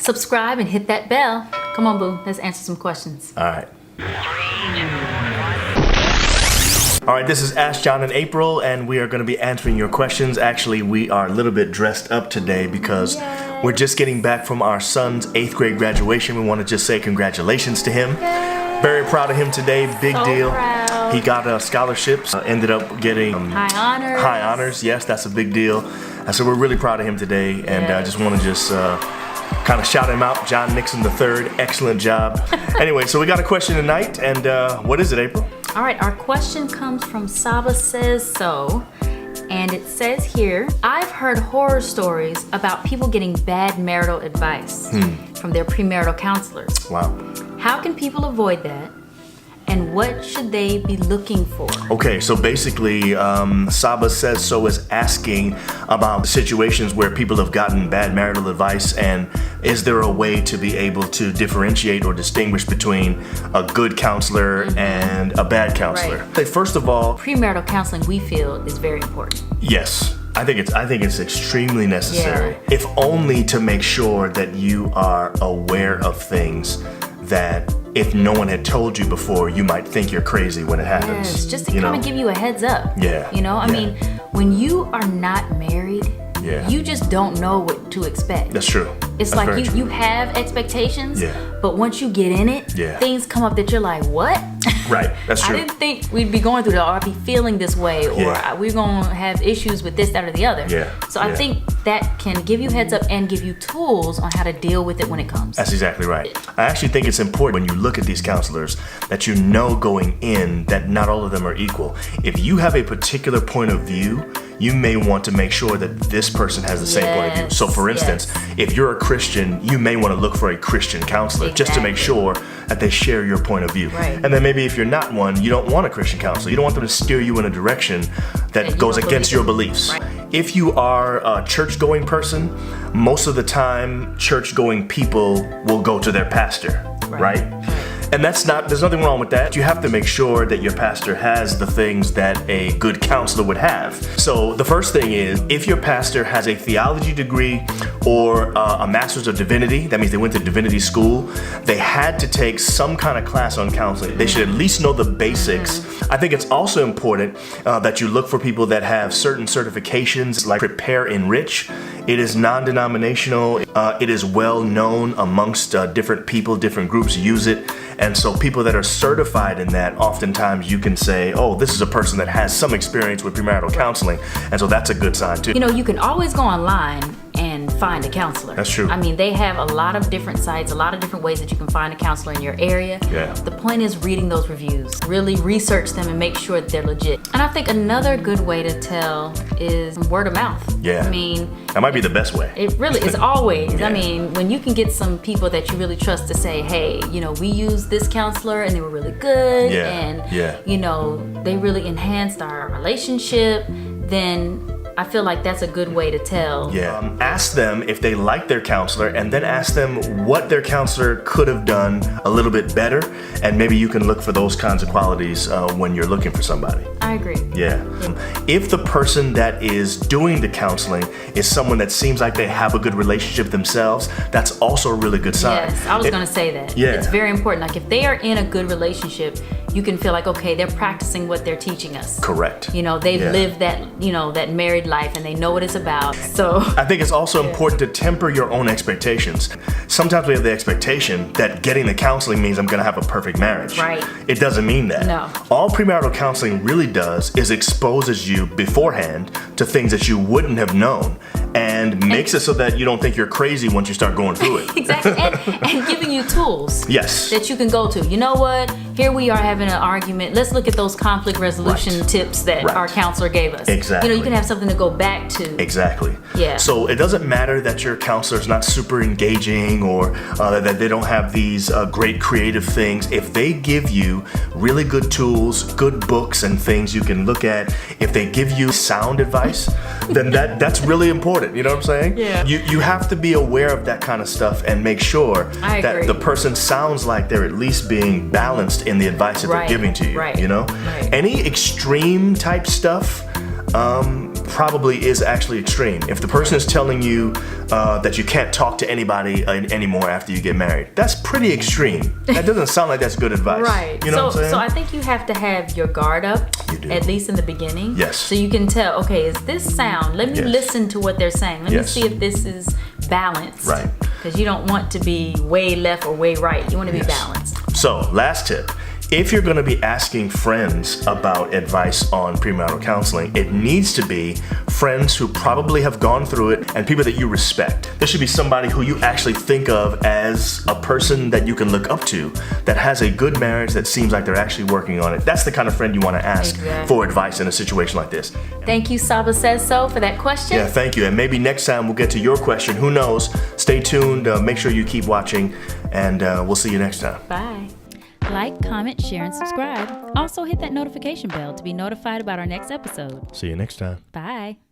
subscribe and hit that bell. Come on, boo. Let's answer some questions. All right. All right, this is Ask John and April, and we are going to be answering your questions. Actually, we are a little bit dressed up today because we're just getting back from our son's 8th grade graduation. We want to just say congratulations to him. Very proud of him today. Big So deal. proud. He got scholarships, ended up getting High honors. High honors, yes, that's a big deal. And so we're really proud of him today, and I just want to kind of shout him out. John Nixon III, excellent job. Anyway, so we got a question tonight, and what is it, April? All right, our question comes from Saba Says So, and it says here, I've heard horror stories about people getting bad marital advice from their premarital counselors. Wow. How can people avoid that? And what should they be looking for? Okay, so basically, Saba Says So is asking about situations where people have gotten bad marital advice, and is there a way to be able to differentiate or distinguish between a good counselor and a bad counselor? Right. First of all, Premarital counseling, we feel, is very important. yes. I think it's extremely necessary. If only to make sure that you are aware of things that if no one had told you before, you might think you're crazy when it happens. Yes, just to kind of give you a heads up. Yeah. I mean, when you are not married, Yeah. you just don't know what to expect. That's true. It's That's like very true. you have expectations, Yeah. but once you get in it, things come up that you're like, what? Right, that's true. I didn't think we'd be going through that, or I'd be feeling this way, or we're going to have issues with this, that, or the other. Yeah, So I think that can give you heads up and give you tools on how to deal with it when it comes. That's exactly right. I actually think it's important when you look at these counselors that you know going in that not all of them are equal. If you have a particular point of view, you may want to make sure that this person has the same point of view. So for instance, if you're a Christian, you may want to look for a Christian counselor just to make sure that they share your point of view. Right. And then maybe if you're not one, you don't want a Christian counselor. You don't want them to steer you in a direction that goes against your beliefs. Right. If you are a church-going person, most of the time, church-going people will go to their pastor, right? And there's nothing wrong with that. You have to make sure that your pastor has the things that a good counselor would have. So the first thing is, if your pastor has a theology degree or a master's of divinity, that means they went to divinity school, they had to take some kind of class on counseling. They should at least know the basics. I think it's also important that you look for people that have certain certifications like Prepare Enrich. It is non-denominational. It is well known amongst different people, different groups use it. And so people that are certified in that, oftentimes you can say, oh, this is a person that has some experience with premarital counseling. And so that's a good sign too. You can always go online and find a counselor. That's true. I mean, they have a lot of different sites, a lot of different ways that you can find a counselor in your area. Yeah. The point is reading those reviews. Really research them and make sure that they're legit. And I think another good way to tell is word of mouth. Yeah. I mean, that might be the best way. it really is always. Yeah. I mean, when you can get some people that you really trust to say, hey, we used this counselor and they were really good. And, they really enhanced our relationship, then I feel like that's a good way to tell. Yeah. Ask them if they like their counselor, and then ask them what their counselor could have done a little bit better, and maybe you can look for those kinds of qualities when you're looking for somebody. I agree. Yeah. If the person that is doing the counseling is someone that seems like they have a good relationship themselves, that's also a really good sign. Yes, I was going to say that. Yeah. It's very important. Like if they are in a good relationship, you can feel like, okay, they're practicing what they're teaching us. Correct. They've lived that, that married life and they know what it's about. So I think it's also important to temper your own expectations. Sometimes we have the expectation that getting the counseling means I'm going to have a perfect marriage. Right. It doesn't mean that. No. All premarital counseling really does is exposes you beforehand to things that you wouldn't have known and makes it so that you don't think you're crazy once you start going through it. Exactly. And giving you tools that you can go to. You know what? Here we are having an argument. Let's look at those conflict resolution tips that our counselor gave us. Exactly. You can have something to go back to. Exactly. Yeah. So it doesn't matter that your counselor is not super engaging or that they don't have these great creative things. If they give you really good tools, good books and things you can look at, if they give you sound advice, then that's really important. You know what I'm saying? Yeah. You have to be aware of that kind of stuff and make sure that the person sounds like they're at least being balanced in the advice that they're giving to you. Right. You know? Right. Any extreme type stuff, probably is actually extreme. If the person is telling you that you can't talk to anybody anymore after you get married, that's pretty extreme. That doesn't sound like that's good advice. Right. You know what I'm saying? So I think you have to have your guard up, You do. at least in the beginning. Yes. So you can tell, okay, is this sound? Let me Yes. listen to what they're saying. Let me see if this is balanced. Right. Because you don't want to be way left or way right. You want to be balanced. So, last tip. If you're going to be asking friends about advice on premarital counseling, it needs to be friends who probably have gone through it and people that you respect. There should be somebody who you actually think of as a person that you can look up to, that has a good marriage, that seems like they're actually working on it. That's the kind of friend you want to ask for advice in a situation like this. Thank you, Saba Says So, for that question. Yeah, thank you. And maybe next time we'll get to your question. Who knows? Stay tuned. Make sure you keep watching, and we'll see you next time. Bye. Like, comment, share, and subscribe. Also hit that notification bell to be notified about our next episode. See you next time. Bye.